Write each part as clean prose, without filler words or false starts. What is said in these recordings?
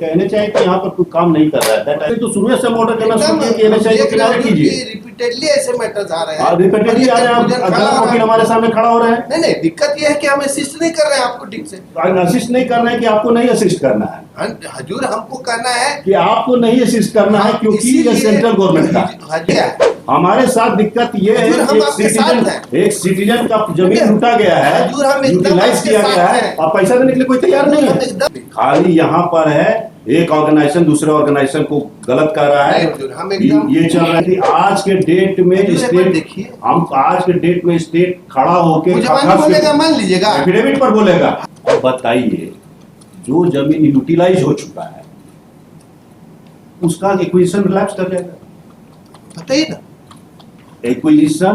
NHI तो यहाँ पर कोई काम नहीं कर रहा है, तो शुरू से ऑर्डर करना शुरू किया कि एनएचआई को किनारे कीजिए। रिपीटेडली ऐसे मैटर्स आ रहे हैं, रिपीटेडली आ रहे हैं, आप वकील हमारे सामने खड़ा हो रहे हैं। नहीं, दिक्कत ये है कि हम असिस्ट नहीं कर रहे हैं आपको ठीक से। असिस्ट नहीं कर रहे हैं कि आपको नहीं असिस्ट करना है, हजूर हमको कहना है कि आपको नहीं असिस्ट करना है, क्योंकि ये सेंट्रल गवर्नमेंट का। हमारे साथ दिक्कत ये है कि एक सिटीजन का जमीन लूटा गया है, यूटिलाइज किया गया है और पैसा देने के लिए कोई तैयार नहीं है। खाली यहाँ पर है एक ऑर्गेनाइजेशन दूसरे ऑर्गेनाइजेशन को गलत कर रहा है। ये चल रहा है कि आज के डेट में स्टेट, हम आज के डेट में स्टेट खड़ा होकर मान लीजिएगा एफिडेविट पर बोलेगा। अब बताइए, जो जमीन यूटिलाइज हो चुका है उसका एक्विजिशन लैप्स कर जाएगा, बताइए ना। एक्विजिशन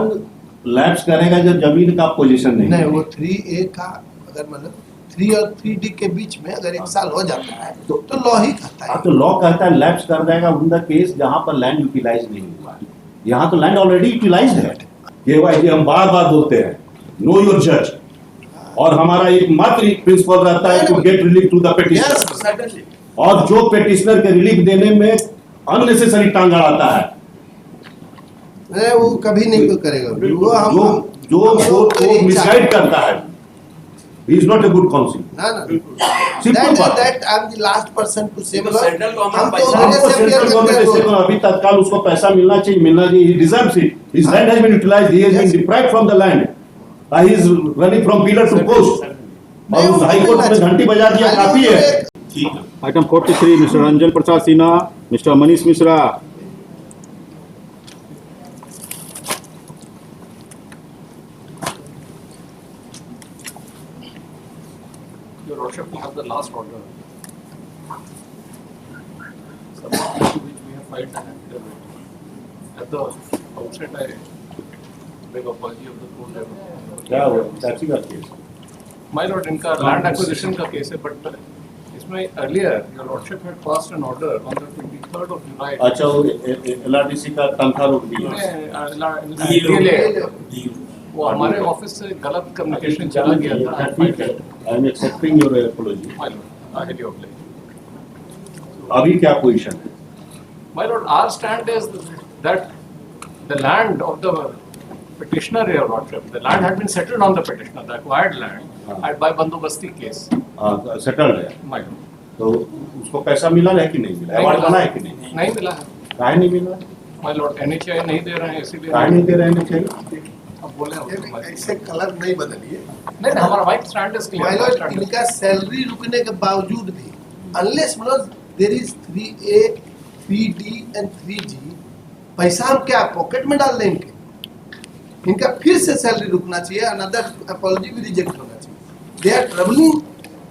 लैप्स करेगा जब जमीन का पोजीशन नहीं। वो 3A का अगर मतलब 3 और 3D के बीच में अगर 1 साल हो जाता है तो लॉ ही कहता है। तो लॉ कहता है लैप्स कर जाएगा उन द केस जहां पर लैंड यूटिलाइज नहीं हुआ। यहाँ तो लैंड ऑलरेडी यूटिलाइज्ड है। ये हम बार बार बोलते हैं, नो योर जज, और हमारा एक मात्र प्रिंसिपल रहता है to get relief to the petitioner, और जो पेटिशनर के रिलीफ देने में अननेसेसरी टांग अड़ाता है वो कभी नहीं करेगा। वो जो मिसगाइड करता है, he is not a good counsel. That I'm the last person to say. Central government से अभी तत्काल उसको पैसा मिलना चाहिए, he deserves it. His land has been utilized, he has been deprived from the land. He is running from pillar to post. और उस high court में घंटी बजा दिया काफी है। Item 43 mister Ranjan Prasad Sinha, mister Manish Mishra. Your Lordship, we have the last order, subsequent to which we have filed an affidavit. At the outset, I beg apology of the full level. क्या हुआ? टैक्सी का case? My Lord, इनका land acquisition का case है, but इसमें earlier Your Lordship had passed an order on the 23rd of July. अच्छा, वो LRTC का तनख्वाह रोक दिया। वो हमारे ऑफिस से गलत कम्युनिकेशन चला गया था। I am accepting your apology. My Lord, I had your apology. अभी क्या पोजीशन है? My Lord, our stand is that the land of the petitioner, Your Lordship, the land had been settled on the petitioner, the acquired land, by बंदोबस्ती case. Settled है। My Lord. तो उसको पैसा मिला है कि नहीं मिला? अवार्ड बना है कि नहीं? नहीं मिला है। काहे नहीं मिला? My Lord, NHAI नहीं दे रहे हैं, इसीलिए काहे नहीं दे रहे हैं NHAI? अब बोले हम ऐसे कलर नहीं बदलिए। नहीं, हमारा वाइट स्टैंड इज क्लियर। इनका सैलरी रुकने के बावजूद भी अनलेस मतलब there is 3A 3D and 3G, पैसा हम क्या पॉकेट में डाल देंगे? इनका फिर से सैलरी रुकना चाहिए, अनदर अपॉलजी भी रिजेक्ट होना चाहिए। दे आर ट्रबलिंग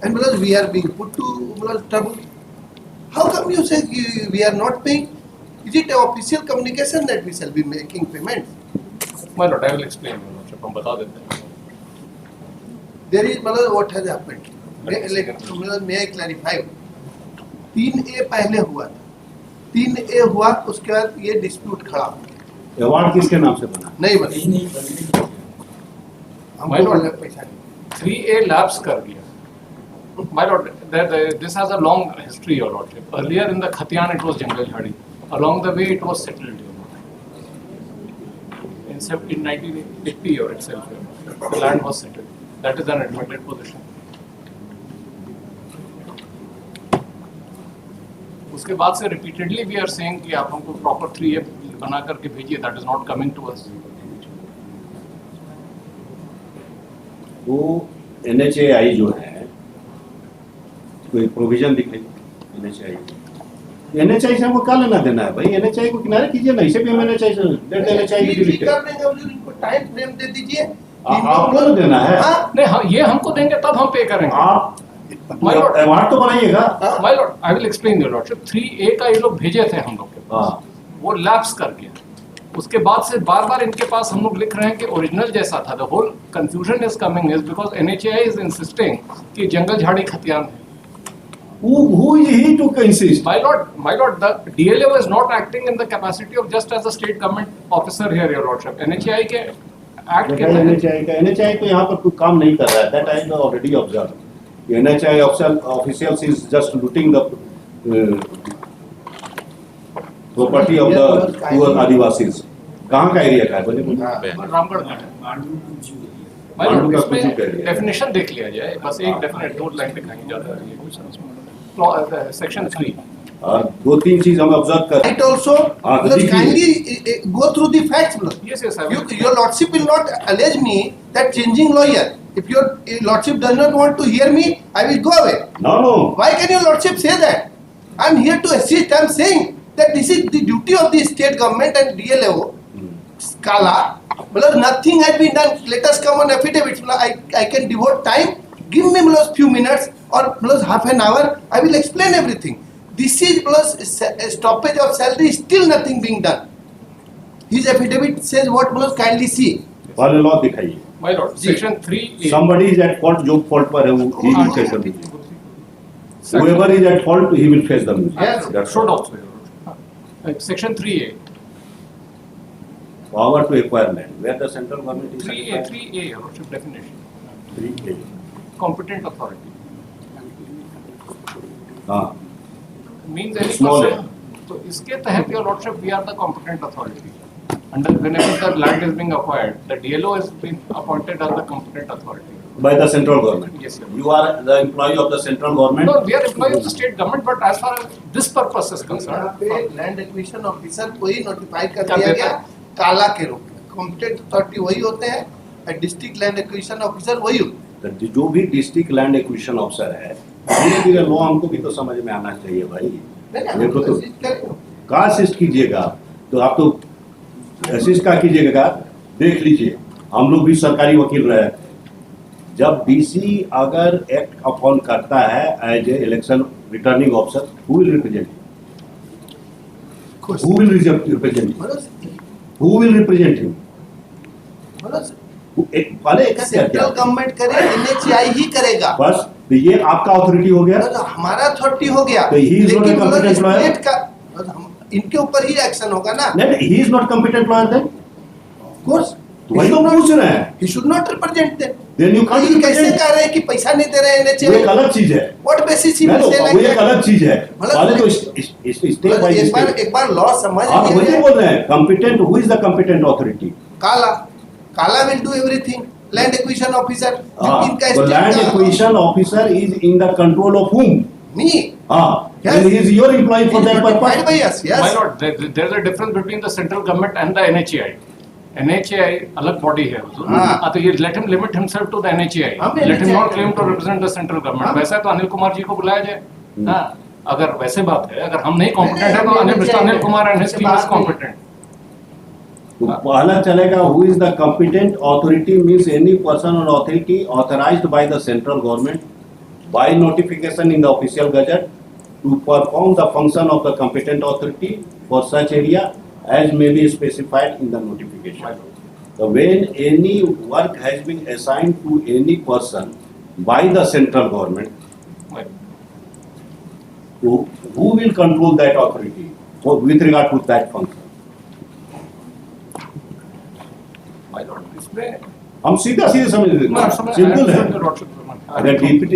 एंड मतलब we are being put to मतलब trouble. How come you say we are not paying? Is it official communication that we shall be making payment? My Lord, I will explain, Your Lordship, हम बता देते हैं। There is मतलब what has happened? May I clarify? 3A पहले हुआ था, 3A हुआ, उसके बाद ये डिस्प्यूट खड़ा हो गया। अवार्ड किसके नाम से बना? नहीं बना। My Lord, 3A lapse कर गया। My Lord, this has a long history, Your Lordship. Earlier in the Khatian it was Jangal Jhadi. Along the way it was settled. In 1980 or itself, the land was settled. That is an admitted position. उसके बाद से repeatedly we are saying कि आप हमको proper 3A बना करके भेजिए. That is not coming to us. वो NHAI जो है कोई प्रोविजन दिख रही NHAI से हमको क्या लेना देना है भाई? NHAI को किनारे कीजिए ना, इसे भी हम NHAI से NHAI की डिलीट इनको टाइम फ्रेम दे दीजिए। आपको तो देना है। नहीं, हाँ, ये हमको देंगे तब हम पे करेंगे। आप अवार्ड तो बनाइएगा। My Lord, I will explain, Your Lordship. 3A का ये लोग भेजे थे हम लोग के पास, वो लैप्स कर गया। उसके बाद से बार बार इनके पास हम लोग लिख रहे हैं कि ओरिजिनल जैसा था। The whole confusion is coming is because NHAI is insisting कि जंगल झाड़ी खतियान है। Who is he to insist? My Lord, the DLO is not acting in the capacity of just as a state government officer here, Your Lordship. NHAI के act के तहत NHAI तो यहाँ पर कोई काम नहीं कर रहा है। That I have already observed. NHAI officials is just looting the property of the poor Adivasis, कहाँ का एरिया का है बोले मुझे? रामगढ़ का है। मांडू का कुछ डेफिनेशन देख लिया जाए, बस एक डेफिनेट 2 लाइन दिखाई जाता है। सेक्शन 3 और 2-3 चीज हम ऑब्जर्व कर Right also, हाँ, because देखिए। kindly go through the facts, brother. Yes, I will. Your lordship will not allege me that changing lawyer. If your lordship does not want to hear me, I will go away. No no Why can your lordship say that? I am here to assist. I am saying that this is the duty of the state government and DLO. Kala, well, nothing has been done. Let us come on affidavits. I can devote time. Give me few minutes or half an hour. I will explain everything. This is plus stoppage of salary. Still nothing being done. His affidavit says what? Kindly see. वाले law दिखाइए। My lord, section 3A. Somebody is at fault, जो fault पर है वो he will face the music. Whoever is at fault, he will face the music. Yes. That's Should all. also. Section 3A. Power to acquire land, where the central government is. 3A, your lordship, definition. 3A. Competent authority. हाँ, Means any Small person. So इसके तहत your lordship, we are the competent authority. Under whenever the land is being acquired, the DLO has been appointed as the competent authority. by the central government. Yes, sir. You are the employee of the central government. No, we are employees of the state government, but as far as this purpose is यहाँ concerned, पे land acquisition officer को ही notify कर कर दिया देता गया है। काला के रूप में। कॉम्पिटेंट अथॉरिटी वही होते हैं, डिस्ट्रिक्ट लैंड एक्विजिशन ऑफिसर वही होते हैं। तो जो भी डिस्ट्रिक्ट लैंड एक्विजिशन अफसर है, धीरे धीरे लॉ हमको भी तो समझ में आना चाहिए भाई। नहीं, हम देखो तो कोशिश करेंगे। कहाँ असिस्ट कीजिएगा, तो आप तो असिस्ट का कीजिएगा। देख लीजिए, हम लोग भी सरकारी वकील रहे, जब डीसी अगर एक्ट अपॉन करता है as a election returning officer, who will represent him, who will represent him, who will represent him. पहले एक क्या सेंट्रल किया, गवर्नमेंट करे, एनएचआई ही करेगा। बस तो ये आपका अथॉरिटी हो गया। मतलब हमारा अथॉरिटी हो गया, तो he is not a लेकिन competent lawyer? स्टेट का इनके ऊपर ही एक्शन होगा ना। नहीं, he is not competent lawyer then, of course वही तो पूछ रहे हैं। He should not represent them. Then you ये कैसे कह रहे हैं कि पैसा नहीं दे रहे हैं वो एक एनएचआई? अलग चीज है। व्हाट बेसिस ही नहीं, से वो एक अलग चीज है। मतलब पहले तो स्टेप बाय स्टेप एक बार लॉ समझ आप लिया वही जाए। बोल रहे हैं, competent, who is the competent authority. काला will do everything. Land acquisition officer इनका the land acquisition officer is in the control of whom. Me Yes. He is your employee for that purpose. by us, yes. my lord, there is a difference between the central government and the NHAI. NHAI अलग body है, हाँ। तो ये let him limit himself to the NHAI. हम Let him NHAI not claim to represent the central government. हम- वैसे तो अनिल कुमार जी को बुलाया जाए। हाँ, अगर वैसे बात है, अगर हम नहीं competent नहीं, है तो हम Anil NHAI Anil Kumar and his से team is बात नहीं। competent. तो पहला चलेगा, who is the competent authority means any person or authority authorised by the central government by notification in the official gazette to perform the function of the competent authority for such area as may be specified in the notification. So when any work has been assigned to any person by the central government, Right. who will control that authority with regard to that function? My lord, इसमें हम सीधा सीधे समझ मैं लेते, समझ- simple I है। understand your lordship. अगर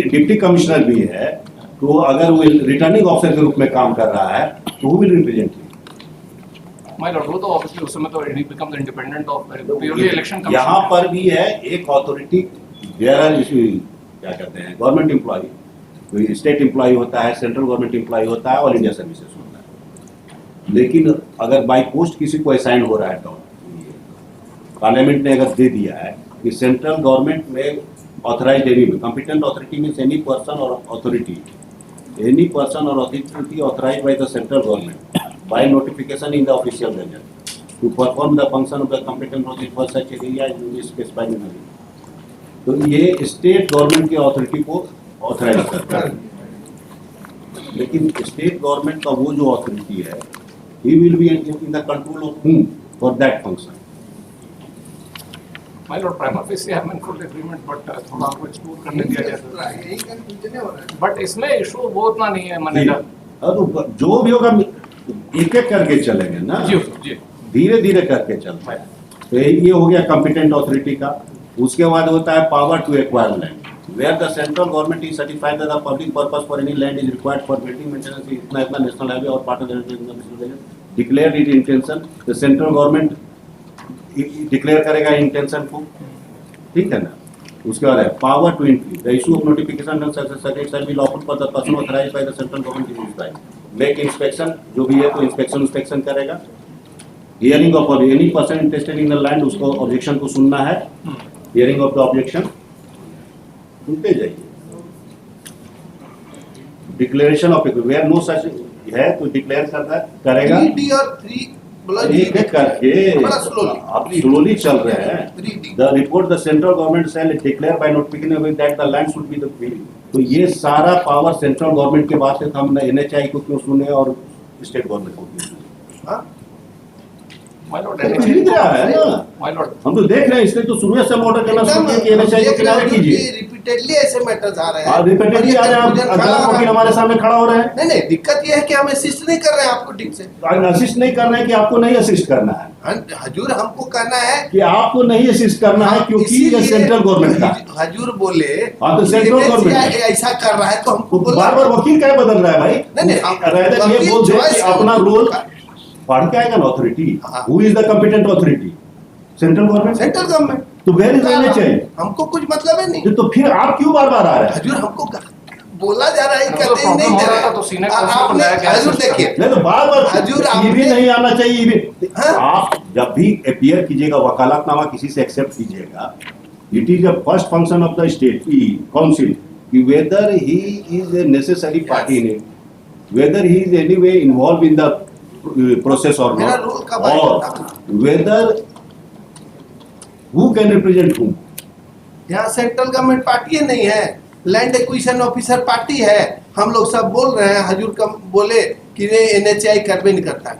डिप्टी कमिश्नर भी है, तो अगर वो रिटर्निंग ऑफिसर के रूप में काम कर रहा है, तो who will represent him? My lord, वो तो obviously उस समय तो he becomes independent of purely election commission. यहाँ पर भी है एक अथॉरिटी, क्या कहते हैं, गवर्नमेंट एम्प्लॉय, कोई स्टेट एम्प्लॉय होता है, सेंट्रल गवर्नमेंट एम्प्लॉय होता है, ऑल इंडिया सर्विसेज होता है। लेकिन अगर बाई पोस्ट किसी को असाइन हो रहा है, तो पार्लियामेंट ने अगर दे दिया है कि सेंट्रल गवर्नमेंट में authorised any competent authority means any person or authority, any person or authority authorized by the central government by notification in the official gazette to perform the function of the competent authority for such area as is specified in the law. तो ये state government की authority को authorise करता है, लेकिन state government का वो जो अथॉरिटी है, he will be in the control of whom for that function. My lord, prima facie I'm in full agreement, but थोड़ा आपको explore करने दिया जाए। यही कंफ्यूजन हो रहा है। बट इसमें इशू वो उतना नहीं है मनेगा। अब जो भी होगा एक एक करके चलेंगे ना, जी धीरे धीरे करके चलते हैं। तो ये हो गया कॉम्पिटेंट अथॉरिटी का। उसके बाद होता है power to acquire land. where the central government is certified that the public purpose for any land is required for building maintenance इतना इतना national highway और part of the declared its intention, the central government declare करेगा intention को, ठीक है ना? उसके बाद है power to increase the issue of notification and certificate shall be lawful for the person authorized by the central government to use by make inspection, जो भी है तो inspection करेगा, hearing of any person interested in the land उसको objection को सुनना है, hearing of the objection सुनते जाइए, declaration of where no such है तो डिक्लेयर करता करेगा 3D और 3 एक एक करके आप स्लोली चल रहे हैं। The report the central government shell declare by notification that the land should be the field, तो ये सारा पावर सेंट्रल गवर्नमेंट के पास है, तो हम एनएचआई को क्यों सुने और स्टेट गवर्नमेंट को क्यों सुने? हाँ My lord, खरीद रहा है ना, my lord, हम तो देख रहे हैं, इसलिए तो शुरू से ऑर्डर करना शुरू किया कि एनएचआई को किनारे कीजिए। रिपीटेडली ऐसे मैटर्स आ रहे हैं, हाँ रिपीटेडली आ रहे हैं, आप वकील हमारे सामने खड़ा हो रहे हैं। नहीं दिक्कत ये है कि हम असिस्ट नहीं कर रहे हैं आपको ठीक से, असिस्ट नहीं करना है कि आपको नहीं असिस्ट करना है, हजूर हमको कहना है कि आपको नहीं असिस्ट करना है क्योंकि ये सेंट्रल गवर्नमेंट का। हजूर बोले हाँ तो सेंट्रल गवर्नमेंट ऐसा कर रहा है तो हमको बार बार वकील क्या बदल रहा है भाई? नहीं ये बोल दे कि अपना रोल पढ़ के आएगा ना authority, who is the competent authority? Central government. तो वेयर इज एनएचआई? हमको कुछ मतलब है नहीं, तो फिर आप क्यों बार बार आ रहे हैं? हजूर हमको बोला जा रहा है, तो कहते नहीं हो दे रहा था रहे तो सीने को आपने हजूर देखिए नहीं तो बार बार हजूर ये भी आपने नहीं आना चाहिए, ये भी हाँ? आप जब भी अपियर कीजिएगा, वकालतनामा किसी से एक्सेप्ट कीजिएगा, it is the first function of the state council कि whether he is a necessary party in it, whether he is any way involve in the process or मेरा नॉट, रोल कब और आएगा? Whether who can represent whom. यहाँ central government party नहीं है, land acquisition officer party है, हम लोग सब बोल रहे हैं, हजूर का बोले कि एनएचआई करवे नहीं करता है,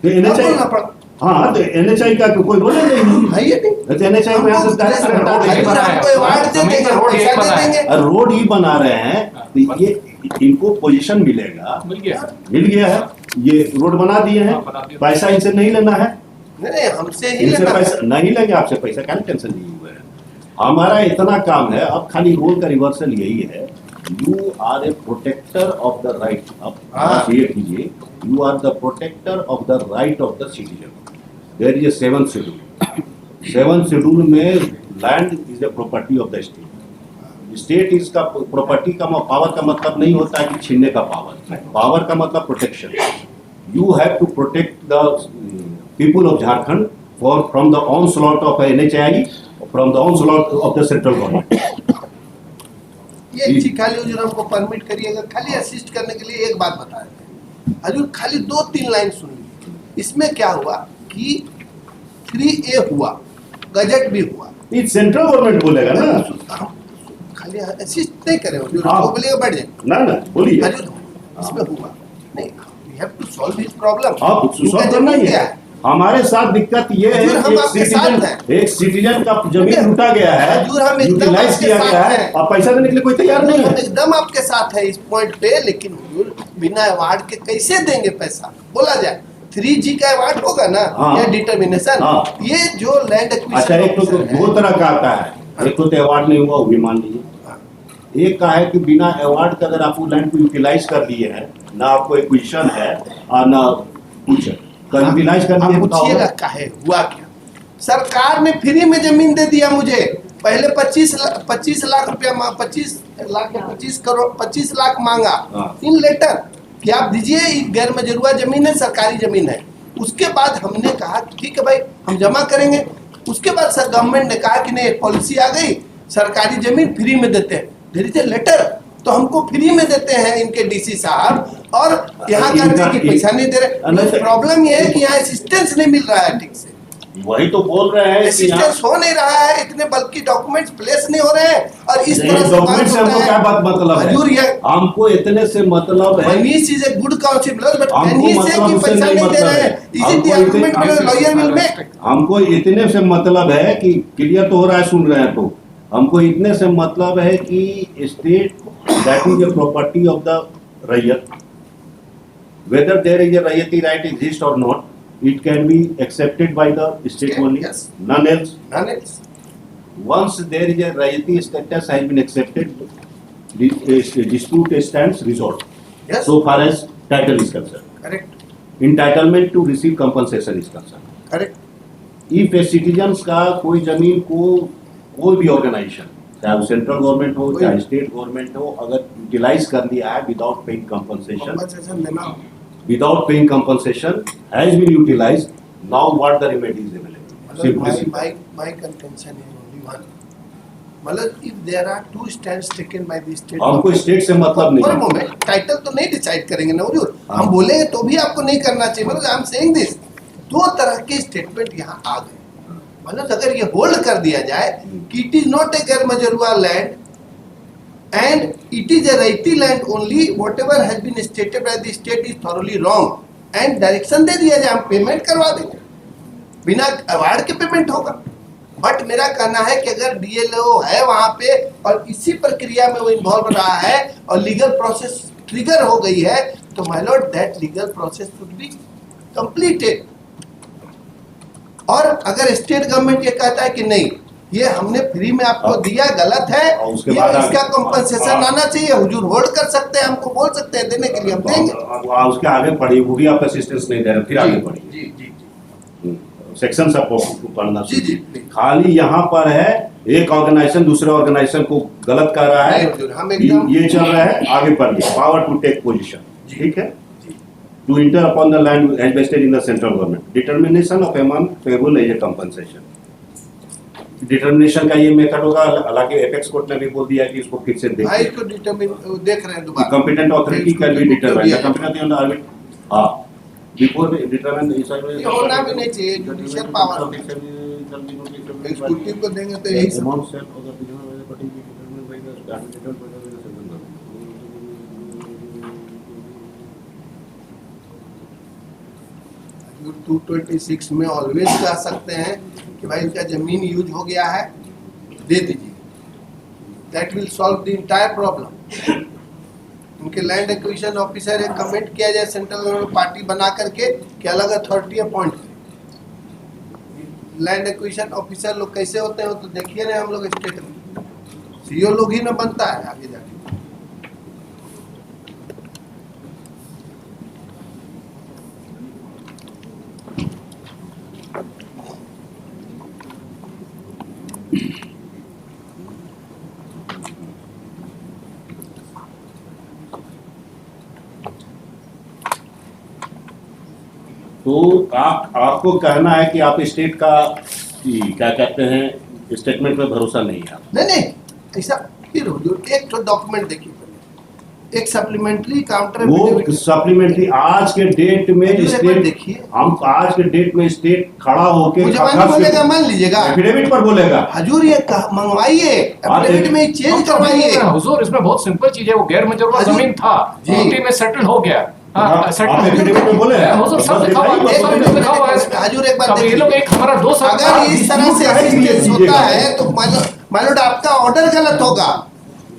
तो एनएचआई बोलना पड़ा हाँ तो एनएचआई का कोई बोले नहीं है ये नहीं, तो एनएचआई में यहाँ से डायरेक्ट हटा देंगे। हजूर आपको अवार्ड दे देंगे, पैसा दे देंगे, रोड ही बना रहे हैं तो ये इनको पोजीशन मिलेगा, मिल गया। मिल गया है, ये रोड बना दिए हैं, हाँ, बना दिए। पैसा इनसे नहीं लेना है, नहीं हमसे ही इनसे लेना पैसा नहीं लेंगे, आपसे पैसा क्या टेंशन लिए हुए हैं। हमारा इतना काम है, अब खाली रोल का रिवर्सल यही है, you are a protector of the right, अब ये कीजिए, you are the protector of the right of the citizen. There is a 7th schedule, 7th schedule में land is a property of the state. State इसका property का power का मतलब नहीं होता है कि छीनने का पावर, पावर का मतलब protection. You have to protect the people of Jharkhand for from the onslaught of NHI, from the onslaught of the central government. ये चीज खाली हजूर हमको परमिट करिएगा, खाली असिस्ट करने के लिए एक बात बता रहे हैं हजूर, खाली 2-3 लाइन सुन लीजिए। इसमें क्या हुआ कि 3A हुआ, गजट भी हुआ, ये सेंट्रल गवर्नमेंट बोलेगा ना, खाली असिस्ट नहीं करे हजूर, हाँ। वो बोलेगा बैठ जाए ना बोलिए हजूर, इसमें हुआ नहीं, we have to solve this problem. आप सॉल्व करना ही है। हमारे साथ दिक्कत ये है हजूर, हम आपके साथ हैं। एक सिटीजन का जमीन लूटा गया है, हजूर, हम एकदम यूटिलाइज आपके किया साथ गया है, हैं। और पैसा देने के लिए कोई तैयार नहीं हम है। एकदम आपके साथ है इस पॉइंट पे, लेकिन हजूर बिना अवार्ड के कैसे देंगे पैसा? बोला जाए 3G का अवार्ड होगा ना, हाँ। या डिटर्मिनेशन, हाँ। ये जो लैंड अच्छा एक तो दो तरह का आता है, एक तो अवार्ड नहीं हुआ वो भी मान लीजिए, एक का है कि बिना अवार्ड का अगर आप लैंड को यूटिलाइज कर दिए हैं, ना आपको एक्विजिशन है और ना कुछ यूटिलाइज कर दिए, पूछिएगा काहे हुआ क्या? सरकार ने फ्री में जमीन दे दिया मुझे, पहले 25 लाख रुपया 25 लाख मांगा हाँ। इन लेटर कि आप दीजिए, गैर मजरूआ जमीन है, सरकारी जमीन है। उसके बाद हमने कहा ठीक है भाई हम जमा करेंगे। उसके बाद सर गवर्नमेंट ने कहा कि नहीं एक पॉलिसी आ गई, सरकारी जमीन फ्री में देते हैं, देर इज ए लेटर, तो हमको फ्री में देते हैं इनके डीसी साहब, और यहाँ करते कि पैसा नहीं दे रहे। प्रॉब्लम ये है कि यहाँ असिस्टेंस नहीं मिल रहा है ठीक से, वही तो बोल रहे हैं कि यहाँ असिस्टेंस हो नहीं रहा है, इतने बल्कि डॉक्यूमेंट्स प्लेस नहीं हो रहे हैं, और इस तरह से डॉक्यूमेंट से हमको क्या बात मतलब है? हजूर ये हमको इतने से मतलब है, Manish is a good counsellor, but हमको मनीष से मतलब कि उससे पैसा नहीं नहीं दे मतलब रहे है। हैं, इज इट द हमको आर्गुमेंट इतने- लॉयर विल मेक? हमको इतने से मतलब है कि क्लियर तो हो रहा है, सुन रहे हैं तो हमको इतने से मतलब है कि state that is a property of the raiyat, whether there is a raiyati right exist or not, it can be accepted by the state only, Yes. none else. None else. once there is a royalty status has been accepted, the dispute stands resolved. Yes. So far as title is concerned, Correct. entitlement to receive compensation is concerned. Correct. If a citizens का कोई जमीन को कोई भी organisation, चाहे वो central government हो चाहे स्टेट गवर्नमेंट हो, अगर यूटिलाइज कर दिया है विदाउट पेइंग कंपनसेशन, Compensation देना हो. without paying compensation has been utilized, now what the remedy is available? Simply simple. My contention is only one. मतलब if there are two stands taken by the state. हमको state से मतलब नहीं For a है। moment, title तो नहीं decide करेंगे ना हुजूर, हाँ। हम बोलेंगे तो भी आपको नहीं करना चाहिए। मतलब आई एम सेइंग दिस, दो तरह के स्टेटमेंट यहाँ आ गए। मतलब अगर ये होल्ड कर दिया जाए कि इट इज नॉट ए गैर मजरूआ land and it is a righty land only, whatever has been stated by the state is thoroughly wrong, and direction दे दिया जाए, हम पेमेंट करवा देंगे, बिना अवार्ड के पेमेंट होगा। बट मेरा कहना है कि अगर डीएलओ है वहां पे और इसी प्रक्रिया में वो इन्वॉल्व रहा है और लीगल प्रोसेस ट्रिगर हो गई है, तो my Lord that legal process should be completed. और अगर स्टेट गवर्नमेंट ये कहता है कि नहीं, ये हमने फ्री में आपको दिया, गलत है, और उसके ये बाद इसका कंपनसेशन आना चाहिए, हुजूर होल्ड कर सकते हैं, हमको बोल सकते हैं, देने के लिए हम देंगे। उसके आगे पढ़ी, वो भी आप असिस्टेंस नहीं दे रहे, फिर आगे पढ़ी। जी जी सेक्शन सबको पढ़ना जी, जी, चाहिए। खाली यहाँ पर है एक ऑर्गेनाइजेशन दूसरे ऑर्गेनाइजेशन को गलत कर रहा है, नहीं, हुजूर, हम एकदम- ये चल रहा है, आगे पढ़िए। पावर टू टेक पोजीशन, ठीक है, to enter upon the land as vested in the central government, determination of amount payable as a compensation. Determination का ये मेथड होगा, हालांकि एपेक्स कोर्ट ने भी बोल दिया कि इसको फिर से भाई देखिए। इसको डिटरमिन देख रहे हैं दोबारा। Competent authority can be determine, the competent authority, हां, बिफोर डिटरमाइन ये होना भी नहीं चाहिए, जुडिशियल पावर है। एग्जीक्यूटिव को देंगे तो यही सब। Amount set of the determine by the administrator. 226 में ऑलवेज कह सकते हैं कि भाई इनका जमीन यूज हो गया है, दे दीजिए, that will solve the entire problem. उनके लैंड एक्विजिशन ऑफिसर एक कमेंट किया जाए सेंट्रल गवर्नमेंट पार्टी बना करके कि अलग अथॉरिटी अपॉइंट करें। लैंड एक्विजिशन ऑफिसर लोग कैसे होते हैं तो देखिए ना, हम लोग स्टेट में सीओ लोग ही ना बनता है आगे जाके। तो आपको कहना है कि आप स्टेट का क्या कहते हैं स्टेटमेंट पे भरोसा नहीं है? नहीं ऐसा फिर हुजूर एक तो डॉक्यूमेंट देखिए, एक सप्लीमेंट्री काउंटर वो सप्लीमेंटली आज के डेट में स्टेट, देखिए, हम आज के डेट में स्टेट खड़ा होके मुझे बोलेगा, मान लीजिएगा एफिडेविट पर बोलेगा, हजूर ये मंगवाइए, एफिडेविट में चेंज करवाइए। हुजूर इसमें बहुत सिंपल चीज है, वो गैर मजरूआ हजूर, जमीन था, जी। यूटी में सेटल हो गया। आप एफिडेविट में बोले हैं, हुजूर सब लिखा हुआ है, सब लिखा हुआ है। हजूर एक बात अब ये लोग एक हमारा दोस्त अगर इस तरह से असिस्टेंस होता है तो मानो आपका ऑर्डर गलत होगा।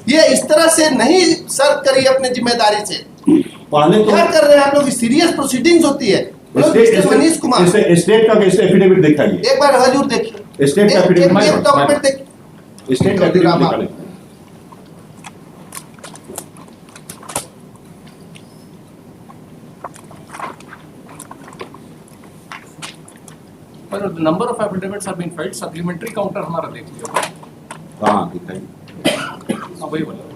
ये इस तरह से नहीं सर्व करिए अपने जिम्मेदारी से। पहले तो क्या कर रहे हैं आप लोग? सीरियस प्रोसीडिंग्स होती है। मनीष कुमार स्टेट का कैसे एफिडेविट दिखाइए, एक बार हजूर देखिए, स्टेट का एफिडेविट, डॉक्यूमेंट देखिए, स्टेट का एफिडेविट दिखाने। पर number of affidavits have been filed, supplementary counter हमारा देख लिया। हाँ दिखाइए, हाँ वही बोला,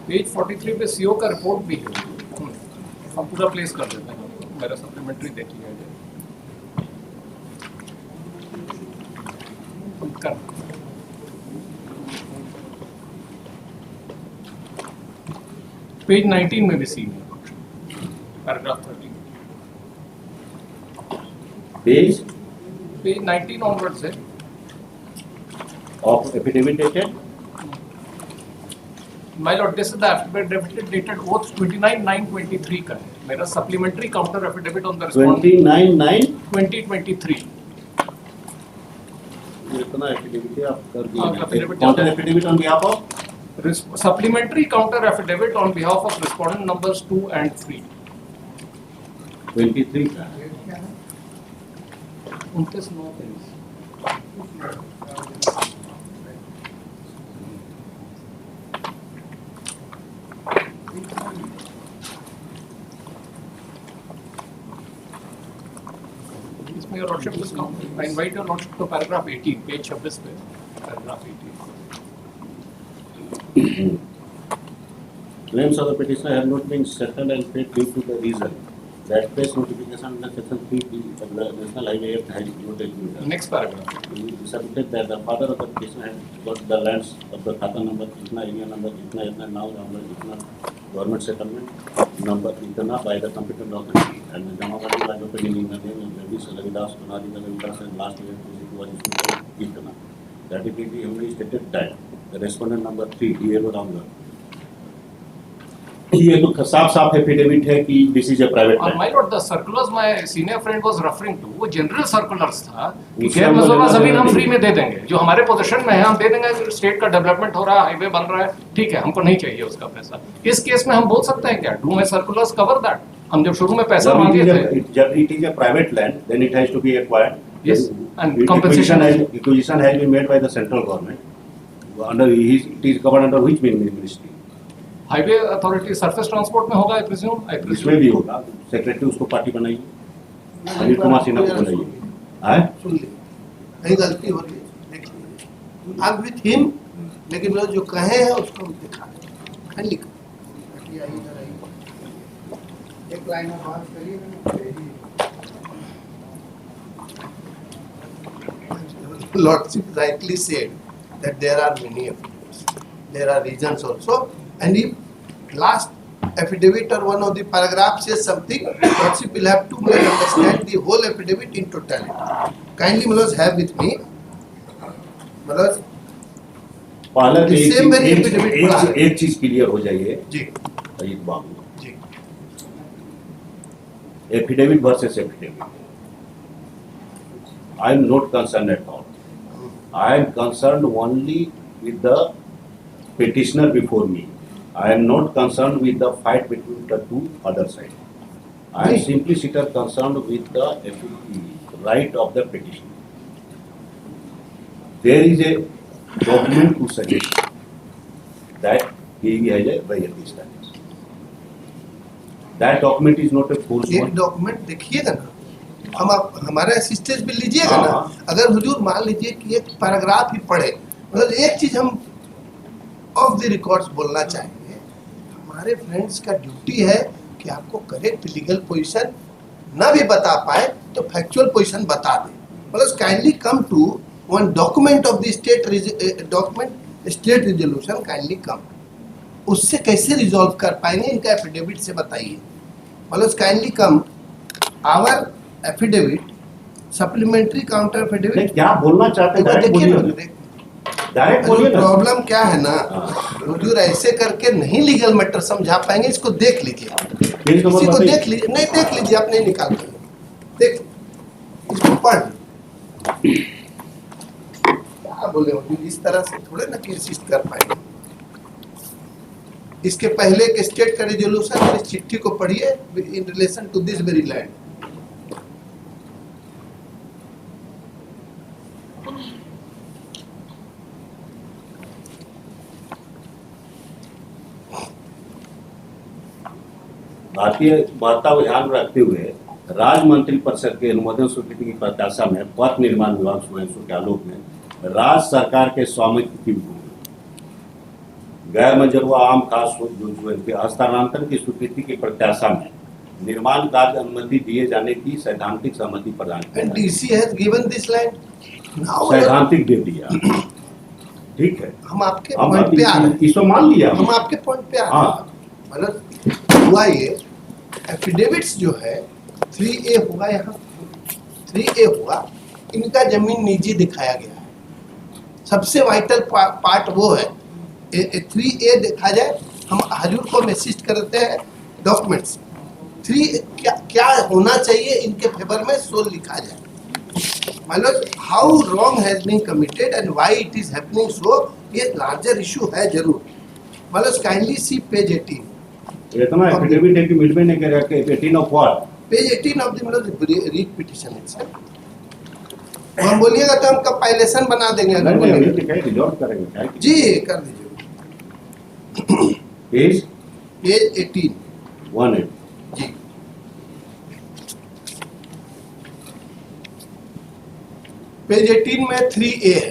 पेज 43 पे सीओ का रिपोर्ट भी है, हम पूरा प्लेस कर देते हैं, मेरा सप्लीमेंट्री देख लिया जाए। कर पेज 19 में भी सीन है, पैराग्राफ 13, पेज 19 ऑनवर्ड्स है। Of affidavit dated, My lord, this is the affidavit dated oath 29/9/23 का है, मेरा supplementary counter affidavit on the respondent 29/9 2023। इतना एफिडेविट आप कर हाँ, दिए, affidavit काउंटर जाता है। Affidavit on behalf of supplementary counter affidavit on behalf of respondent numbers 2 and 3। 23 का 29/9/23। इसमें your lordship is come. I invite your lordship to paragraph 18, page 26 पे, paragraph 18. Claims of the petitioner have not been settled and paid due to the reason that press notification under section 3B of the National Highway Act has not been Next paragraph. He submitted that the father of the petitioner had got the lands of the खाता number, इतना area number, इतना now number, इतना government settlement number, इतना by the competent authority and the जमावाड़ी वालों पे नहीं मिलने दें जल्दी से रविदास बनादी का रविदास and last year किसी को इतना that it will be only stated that the respondent number 3 DA Ramgar ये तो साफ एफिडेविट है कि दिस इज अ प्राइवेट और my lord the circulars my senior friend was referring to वो जनरल सर्कुलर्स था कि उससे गैर हम मसौदा लेना जमीन हम देना फ्री में दे देंगे जो हमारे पोजीशन में है हम दे देंगे स्टेट का डेवलपमेंट हो रहा है हाईवे बन रहा है ठीक है हमको नहीं चाहिए उसका पैसा इस केस में हम बोल सकते हैं क्या do my circulars cover that हम जब शुरू में पैसा मांगे थे जब it is a private land then it has to be acquired yes and compensation acquisition has been made by the central government under it is covered under which ministry highway authority surface transport में होगा I presume इसमें भी होगा secretary उसको party बनाइए अनिल कुमार सिन्हा को बनाइए हैं सुन ली कहीं गलती हो रही है देख लीजिए आप विथ हिम लेकिन वो जो कहे हैं उसको हम दिखा है लिखो एक लाइन में बात करिए Lordship rightly said that there are many affidavits. There are reasons also. And if last affidavit or one of the paragraph says something, Lordship will have to understand the whole affidavit in totality. Kindly, Manoj, have with me. Manoj, पहले The same way affidavit पढ़ा है। एक चीज clear हो जाइए जी Ajit Babu ji affidavit versus affidavit I am not concern at all I am concern only with the petitioner before me. I am not concerned with the fight between the two other sides. I am simply concerned with the right of the petitioner. There is a document to suggest that he has a royalty status. That document is not a force एक one. Document देखिएगा ना हम आप हमारा assistance भी लीजिएगा ना हाँ। अगर हुजूर मान लीजिए कि एक पैराग्राफ ही पढ़े मतलब एक चीज हम ऑफ द रिकॉर्ड्स बोलना चाहेंगे हमारे फ्रेंड्स का ड्यूटी है कि आपको करेक्ट लीगल पोजीशन ना भी बता पाए तो फैक्चुअल पोजीशन बता दे मतलब kindly come to one document of the state document state resolution kindly come उससे कैसे रिजॉल्व कर पाएंगे इनका एफिडेविट से बताइए मतलब kindly come our affidavit supplementary counter affidavit क्या बोलना चाहते हैं डायरेक्ट देखिए बोलिए डायरेक्ट बोलिए ना प्रॉब्लम क्या है ना हुजूर ऐसे करके नहीं लीगल मैटर समझा पाएंगे इसको देख लीजिए पेज नंबर इसी को बताइए। देख लीजिए नहीं देख लीजिए आप नहीं निकाल पाएंगे देख इसको पढ़ क्या बोले हुजूर इस तरह से थोड़े ना कि असिस्ट कर पाएंगे इसके पहले के स्टेट का रिजोल्यूशन और इस चिट्ठी को पढ़िए in relation to this very land Bharatiya Varta को ध्यान में रखते हुए राज्य मंत्री परिषद के अनुमोदन स्वीकृति की प्रत्याशा में पथ निर्माण विभाग सुमेंसु के आलोक में राज्य सरकार के स्वामित्व की गैर मंजूर आम खास के हस्तांतरण की स्वीकृति की प्रत्याशा में निर्माण कार्य अनुमति दिए जाने की सैद्धांतिक सहमति प्रदान की and DC has given this land now सैद्धांतिक दे दिया ठीक है हम आपके हम पॉइंट पे आ रहे हैं इसको मान लिया हम आपके पॉइंट पे आ रहे हाँ। हैं मतलब हुआ ये एफिडेविट्स जो है 3A हुआ यहाँ 3A हुआ इनका जमीन निजी दिखाया गया है सबसे वाइटल पार्ट वो है 3A देखा जाए हम हजूर को मैसेज करते हैं डॉक्यूमेंट्स 3 क्या होना चाहिए इनके फेवर में सो लिखा जाए मतलब how wrong has been committed and why it is happening so ये लार्जर इशू है जरूर मतलब काइंडली सी पेज 18 इतना एफिडेविट है कि मिड में नहीं कह रहा कि 18 of what page 18 of the read petition itself. हम बोलिएगा तो हम कंपाइलेशन बना देंगे अगर नहीं बोलेंगे। नहीं क्या रिजॉल्व करेंगे क्या जी कर दीजिए। पेज पेज 18 18 जी। पेज 18 में 3A है,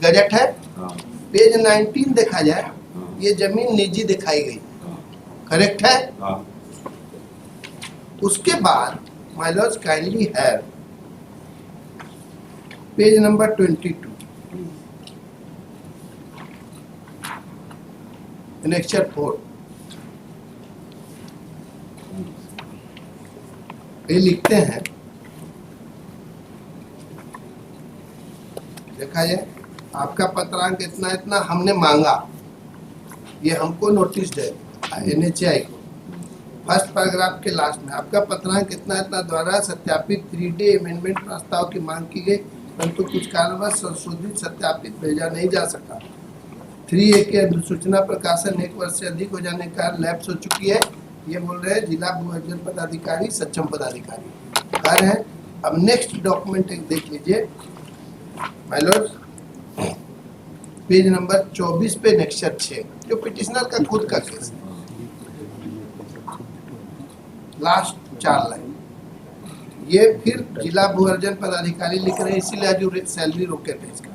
गजट है। हाँ पेज 19 देखा जाए, हाँ ये जमीन निजी दिखाई गई, करेक्ट है। हाँ उसके बाद my Lord's kindly have page number 22 annexure 4। ये लिखते हैं, देखा जाए आपका पत्रांक इतना इतना हमने मांगा, ये हमको नोटिस है NHAI को। फर्स्ट पैराग्राफ के लास्ट में आपका पत्रांक इतना इतना द्वारा सत्यापित 3D अमेंडमेंट प्रस्ताव की मांग की गई, परंतु कुछ कारणवश संशोधित सत्यापित भेजा नहीं जा सका। 3A के अधिसूचना प्रकाशन 1 वर्ष से अधिक हो जाने के कारण लैप्स हो चुकी है। ये बोल रहे हैं जिला भूअर्जन पदाधिकारी सक्षम पदाधिकारी कार्य है। अब नेक्स्ट डॉक्यूमेंट एक देख लीजिए माय लॉर्ड, पेज नंबर 24 पे नेक्स्चर 6 जो पिटिशनर का खुद का केस है, लास्ट 4 लाइन। ये फिर जिला भूअर्जन पदाधिकारी लिख रहे हैं, इसीलिए जो सैलरी रोके थे इसका।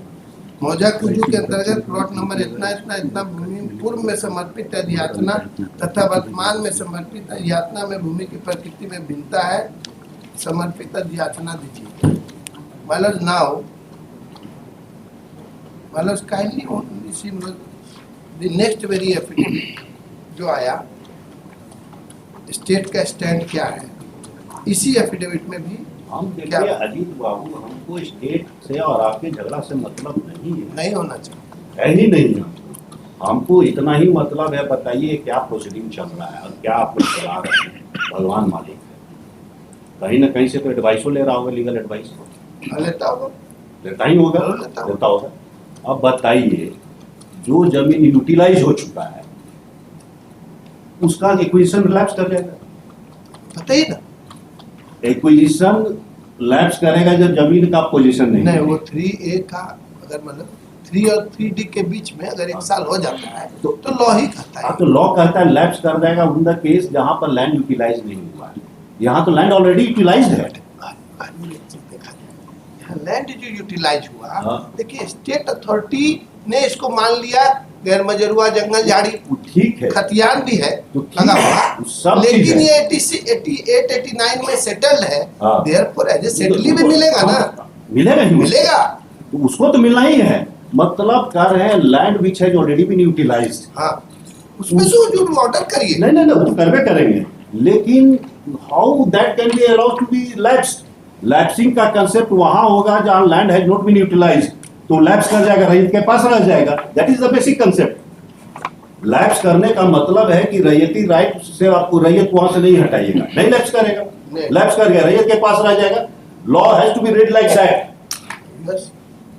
मौजा कुजू के अंतर्गत प्लॉट नंबर इतना इतना इतना भूमि पूर्व में समर्पित अधियाचना तथा वर्तमान में समर्पित अधियाचना में भूमि की प्रकृति में भिन्नता है, समर्पित अधियाचना दीजिए। मतलब नाउ मतलब kindly the next very affidavit जो आया, स्टेट का स्टैंड क्या है, इसी एफिडेविट में भी हम देखिए अजीत बाबू, हमको स्टेट से और आपके झगड़ा से मतलब नहीं है, नहीं होना चाहिए, है ही नहीं है। हमको इतना ही मतलब है, बताइए क्या प्रोसीडिंग चल रहा है और क्या आप लोग चला रहे हैं, भगवान मालिक है। कहीं ना कहीं से तो एडवाइसो ले रहा होगा, लीगल एडवाइस लेता होगा, लेता ही होगा, लेता होगा। अब बताइए जो जमीन यूटिलाइज हो चुका है उसका एक्विजिशन रिलैप्स कर जाएगा, बताइए ना। एक्विजिशन लैप्स करेगा जब जमीन का पोजीशन नहीं नहीं वो 3A का अगर मतलब 3 और 3D के बीच में अगर 1 साल हो जाता है तो लॉ ही कहता है। तो लॉ कहता है लैप्स कर देगा उन द केस जहां पर लैंड यूटिलाइज नहीं हुआ है। यहाँ तो लैंड ऑलरेडी यूटिलाइज्ड है। लैंड जो यूटिलाइज हुआ, हाँ। देखिए स्टेट अथॉरिटी ने इसको मान लिया गैर मजरूआ जंगल झाड़ी, ठीक है, खतियान भी है तो लगा सब हुआ, चीज लेकिन है। ये 88 89 में सेटल्ड है, हाँ। देयरफॉर एज ए सेटली भी मिलेगा ना, मिलेगा ही मिलेगा। तो उसको तो मिलना ही है। मतलब कर रहे हैं लैंड विच है ऑलरेडी बीन यूटिलाइज्ड। हाँ उसमें से जो ऑर्डर करिए, नहीं नहीं नहीं, वो तो करवे करेंगे, लेकिन how that can be allowed to be lapsed. Lapsing का कंसेप्ट वहां होगा जहां land has not been utilised, तो लैप्स कर जाएगा, रैयत के पास रह जाएगा। That is the basic concept. Lapse करने का मतलब है कि रैयती राइट से आपको रैयत वहां से नहीं हटाइएगा, नहीं लैप्स करेगा, लैप्स कर गया रैयत के पास रह जाएगा। Law has to be read like that. बस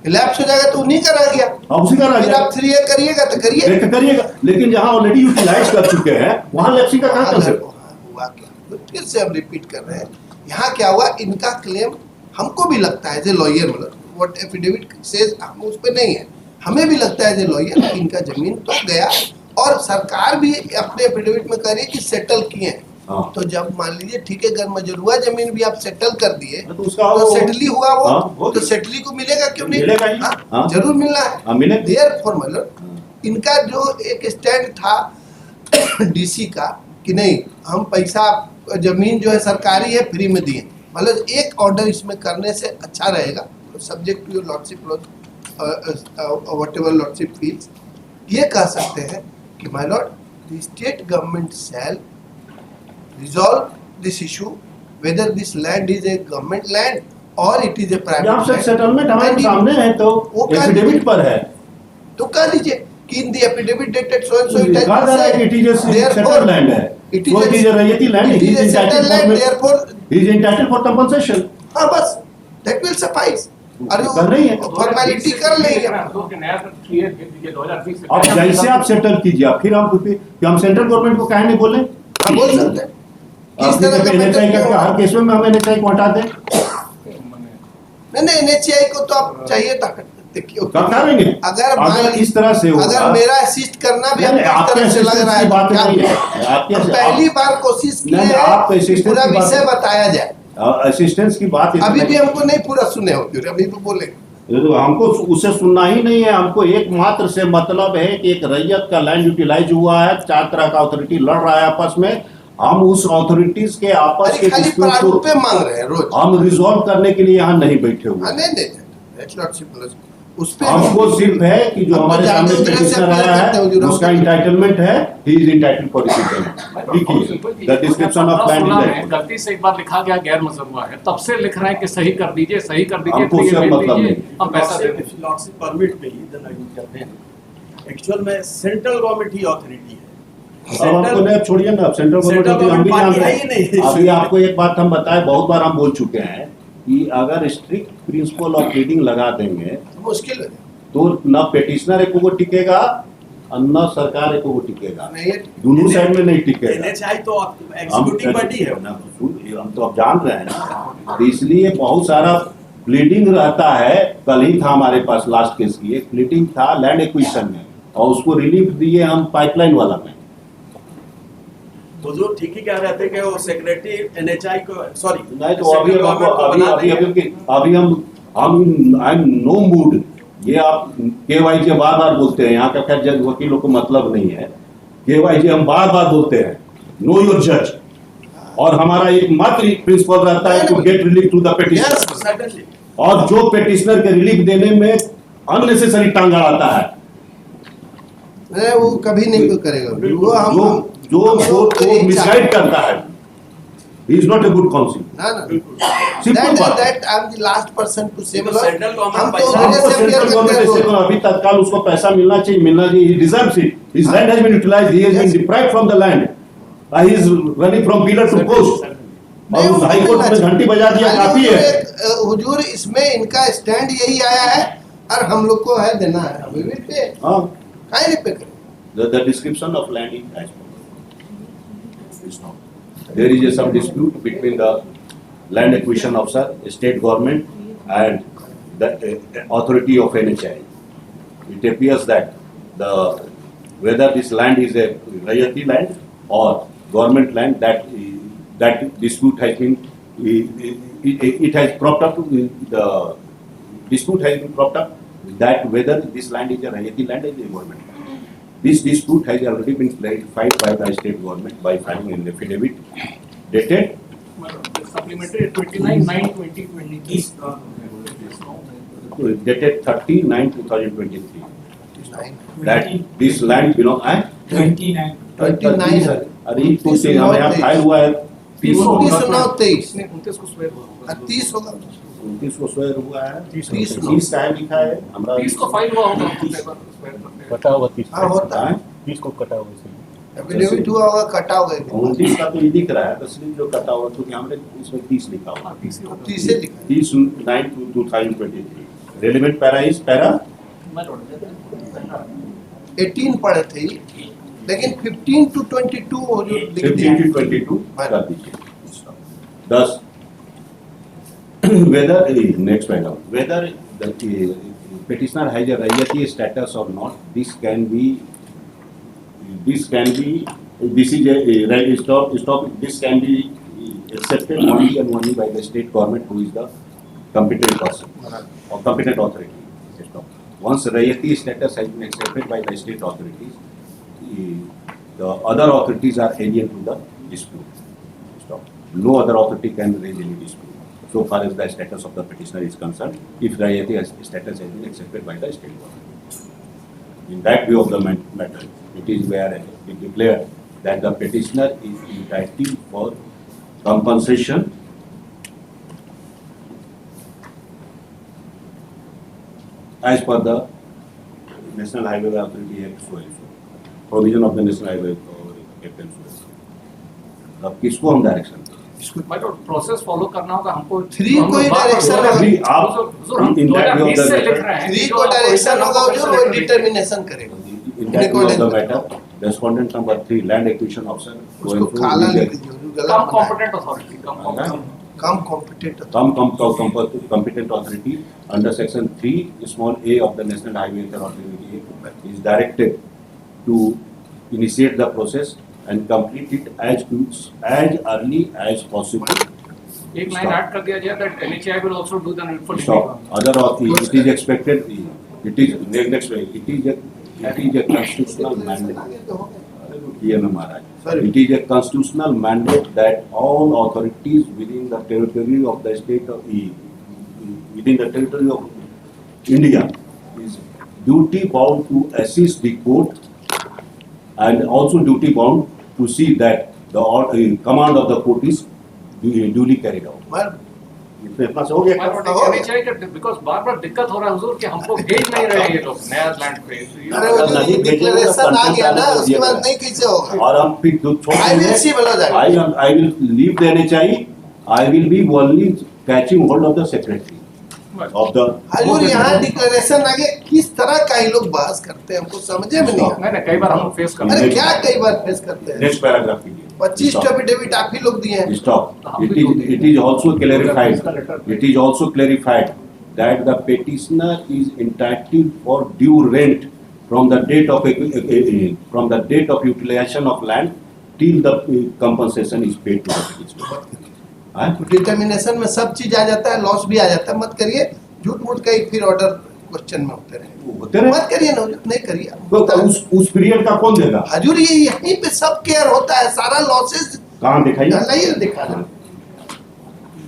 लैप्स हो जाएगा तो उन्हीं का रह गया, अब उसी का रह फिर जाएगा, आप 3A करिएगा तो करिए, करिएगा। लेकिन जहां ऑलरेडी यूटिलाइज कर चुके हैं वहां लैप्सिंग का कहां कंसेप्ट। हुआ क्या, तो फिर से हम रिपीट कर रहे हैं। यहाँ क्या हुआ, इनका क्लेम हमको भी लगता है एज ए लॉयर, मतलब व्हाट एफिडेविट सेज हम उस पे नहीं है, हमें भी लगता है एज ए लॉयर कि इनका जमीन तो गया, और सरकार भी अपने एफिडेविट में कह रही है कि सेटल किए हैं। हाँ। तो जब मान लीजिए ठीक है गैर मजरूआ जमीन भी आप सेटल कर दिए तो उसका तो वो- सेटली हुआ हाँ, वो, तो सेटली को मिलेगा क्यों नहीं, मिलेगा ही। हाँ, हाँ। जरूर मिलना हाँ, है। मिलेगा। देयरफॉर मतलब इनका जो एक स्टैंड था डीसी का कि नहीं हम पैसा जमीन जो है सरकारी है फ्री में दिए, मतलब एक ऑर्डर इसमें करने से अच्छा रहेगा, subject to your lordship whatever lordship feels. ये कह सकते हैं कि my lord the state government shall resolve this issue whether this land is a government land और इट इज ए जब से प्राइवेट सेटलमेंट हमारे सामने है तो वो क्या एफिडेविट पर है, तो कह दीजिए कि in the affidavit dated so and so लिखा जा रहा है कि it is a settled land है, it is वो it is a raiyati land, it is a settled land, therefore he is entitled for compensation. हाँ बस दैट विल सफाइस। अरे कर रही है। फॉर्मेलिटी कर लेंगे। अब जैसे आप सेटल कीजिए, अब फिर हम सेंट्रल गवर्नमेंट को कहे नहीं बोले, हम बोल सकते हैं किस तरह का NHI का हर केस में हम NHI को हटा दें, नहीं NHI को तो आप चाहिए तो देखिए हटाएंगे। अगर इस तरह से होगा, अगर मेरा असिस्ट करना भी आपको इस तरह से लग रहा है बात क्या नहीं है। आपके पहली बार कोशिश की नहीं, है आप assistance पूरा की बात- विषय बताया जाए। असिस्टेंस की बात अभी भी हमको नहीं पूरा सुने हो अभी तो बोले तो हमको उसे सुनना ही नहीं है। हमको एकमात्र से मतलब है कि एक रैयत का लैंड यूटिलाइज हुआ है, 4 तरह का अथॉरिटी लड़ रहा है आपस में, हम उस अथॉरिटीज के आपस के खाली dispute को प्रारूपे मांग रहे हैं रोज। हम रिजॉल्व करने के लिए यहाँ नहीं बैठे हुए। नहीं It's not simple. उस पे हमको सिर्फ है कि जो हमारे सामने पिटिशनर आया है उसका इंटाइटलमेंट है, ही इज इंटाइटल्ड फॉर देखिए the description of land is गलती से एक बार लिखा गया गैर मजरूआ है, तब से लिख रहे हैं कि सही कर दीजिए, सही कर दीजिए, हमको तो ये उससे भेज मतलब दीजिए, नहीं। हम पैसा दे देंगे। लॉर्डशिप परमिट पे ही देन आगे करते हैं। एक्चुअल में सेंट्रल गवर्नमेंट ही अथॉरिटी है। अब हमको नहीं, अब छोड़िए ना, अब सेंट्रल गवर्नमेंट हम भी जान रहे ही नहीं हैं। अभी आपको एक बात हम बताएं, बहुत बार हम बोल चुके हैं कि अगर स्ट्रिक्ट प्रिंसिपल ऑफ लीडिंग लगा देंगे मुश्किल है। तो न पेटिशनर एक को टिकेगा और न सरकार एक को टिकेगा, नहीं दोनों साइड में नहीं टिकेगा। एनएचआई तो एग्जीक्यूटिव बॉडी है ना, हम तो अब जान रहे हैं ना, तो इसलिए बहुत सारा प्लीडिंग रहता है। कल ही था हमारे पास लास्ट केस की एक प्लीडिंग था लैंड एक्विजिशन में, और उसको रिलीफ दिए हम पाइपलाइन वाला में। तो जो ठीक ही कह रहे थे कि वो सेक्रेटरी एनएचआई को सॉरी नहीं तो अभी हम आई एम नो मूड। ये आप केवाईसी बार बार बोलते हैं, यहाँ का खैर जज वकीलों को मतलब नहीं है, केवाईसी हम बार बार बोलते हैं, नो योर जज, और हमारा एक मात्र प्रिंसिपल रहता है to get relief to the petitioner, और जो पेटिशनर के रिलीफ देने में अननेसेसरी टांग अड़ाता है, वो कभी नहीं करेगा। वो हम जो कोर्ट को मिसगाइड करता है, he is not a good counsel। Simple बात। that I'm the last person to say तो सेंट्रल गवर्नमेंट हम तो पैसा- वजह हमको से सेंट्रल appeal गवर्नमेंट करते से हैं रोज। अभी तत्काल उसको पैसा मिलना चाहिए, he deserves it, his land has been utilized, he has been deprived from the land, he is running from pillar to post, और उस हाई कोर्ट में घंटी बजा दिया काफी है। हुजूर इसमें इनका स्टैंड यही आया है और हम लोग को है देना है, अभी भी पे हाँ, काहे नहीं पे करें। the description of land is as follows. There is some dispute between the land acquisition officer, state government, and the authority of NHI. It appears that whether this land is a Rayati land or government land, that dispute has been it has propped up. The dispute has been propped up that whether this land is a Rayati land or a government land. This dispute has already been clarified by the state government by filing an affidavit dated Supplementary 29/9/2023. dated 30/9/2023 that this land belongs 29 अरे तो से हमारे यहाँ file हुआ है 30 को 29 नहीं, 29 को स्वेर होगा। 30 होगा 29 को स्वेर हुआ है 30 30 का है लिखा है हमरा 30 को फाइल हुआ होगा हमको पेपर स्वेर करते हैं। कटा हुआ 30 हाँ होता है। 30 को कटा हुआ इसलिए। एफिडेविट हुआ होगा कटा होगा 29 का तो ये दिख रहा है, तस्लीम जो कटा हुआ क्योंकि हमने इसमें 30 लिखा हुआ हाँ, 30 ही होगा। 30 से लिखा 30/9/2023 रेलेवेंट पैरा इज पैरा मैं जोड़ देता हूँ। 18 पढ़े थे लेकिन 15 to 22 वो जो लिख 15 दिया to 22 कर दीजिए 10 whether next paragraph whether the petitioner has a Rayati status or not, this is a this can be accepted only and only by the state government, who is the competent person or competent authority. Once Rayati status has been accepted by the state authorities, the other authorities are alien to the dispute. No other authority can raise any dispute so far as the status of the petitioner is concerned, if Rayati status has been accepted by the state government. In that view of the matter, it is where it declared that the petitioner is entitled for compensation as per the National Highway Authority Act, so and so, provision of the National Highway Act and so and so. अब किसको हम direction भाई तो process follow करना होगा हमको। 3 को ही direction होगा। Three, आप हम in that view of 2020 the से लिख matter, रहे हैं। 3 को डायरेक्शन होगा जो वो डिटरमिनेशन करेगा। in that view of the matter, respondent number 3, land acquisition officer, उसको खाला लिख दीजिए। गलत कम बनाया। Competent authority, come competent competent authority under section 3 small a of the National Highway Authority is directed to initiate the process and complete it as early as possible. एक line add कर दिया जाए that NHAI will also do the needful. Stop. Other it is expected. It is next way. It is a constitutional mandate. ये न महाराज. It is a constitutional mandate that all authorities within the territory of the state of within the territory of India is duty bound to assist the court and also duty bound to see that the command of the court is duly carried out. इतना से हो गया. NHAI का because बार-बार दिक्कत हो रहा है हुजूर कि हमको भेज नहीं रहे ये लोग नया लैंड पे. अरे वो जो डिक्लेरेशन आ गया ना उसके बाद नहीं कैसे होगा. और हम फिर I will see बोला जाएगा. I will leave the NHI. I will be only catching hold of the secretary of the. हजूर यहाँ डिक्लेरेशन आगे किस तरह का ही लोग बहस करते हैं हमको समझे में नहीं आता. नहीं कई बार हम फेस करते अरे हैं. क्या कई बार फेस करते हैं. Next paragraph कीजिए. 25 एफिडेविट आप ही लोग दिए हैं. Stop. It is also clarified. It is also clarified that the petitioner is entitled for due rent from the date of utilization of land till the compensation is paid to the petitioner. Determination में सब चीज आ जाता है, loss भी आ जाता है. मत करिए झूठ मूठ का ही फिर ऑर्डर क्वेश्चन में होते रहे. मत करिए ना, नहीं करिए. तो उस पीरियड का कौन देगा? हजूर ये यहीं पे सब केयर होता है. सारा लॉसेस कहाँ दिखाइए? नहीं दिखा रहा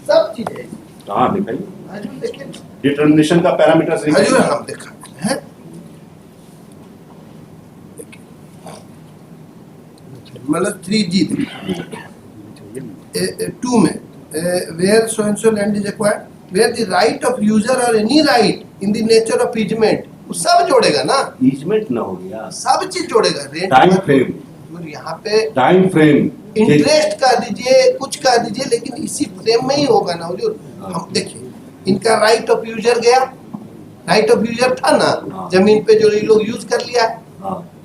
सब चीजें कहाँ दिखाइए? हजूर देखिए. डिटर्मिनेशन का पैरामीटर हजूर हम दिखा हैं. मतलब 3G 2 में where so and so land is acquired, where the right of user or any right in the nature of easement, वो सब जोड़ेगा ना. ईजमेंट ना हो गया. सब चीज जोड़ेगा. Rent time frame. यहाँ पे टाइम फ्रेम. इंटरेस्ट कर दीजिए, कुछ कर दीजिए, लेकिन इसी फ्रेम में ही होगा ना हुजूर. हम देखिए इनका राइट ऑफ यूजर गया. राइट ऑफ यूजर था ना जमीन पे जो ये लोग यूज कर लिया है,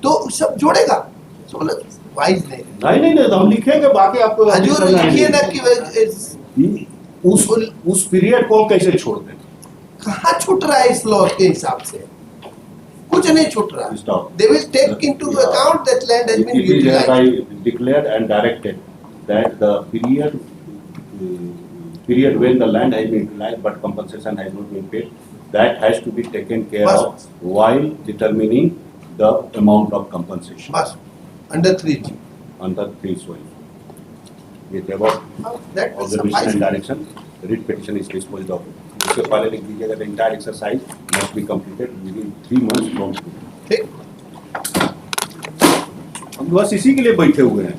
तो सब जोड़ेगा. वाइज नहीं तो हम लिखेंगे बाकी आपको. हजूर लिखिए ना कि उस पीरियड को कैसे छोड़ दें? कहाँ छूट रहा है इस लॉ के हिसाब से? कुछ नहीं छूट रहा. Stop. They will take into account that land has been It is utilized. hereby declared and directed that the period when the land has been utilized but compensation has not been paid, that has to be taken care of while determining the amount of compensation बस under 3G. under 3 soil. With above That will observation suffice. and direction, the writ petition is disposed of. उसके पहले लिख दीजिएगा the entire exercise must be completed within 3 months from today. ठीक. हम बस इसी के लिए बैठे हुए हैं.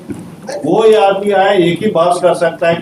कोई आदमी आए एक ही बात कर सकता है.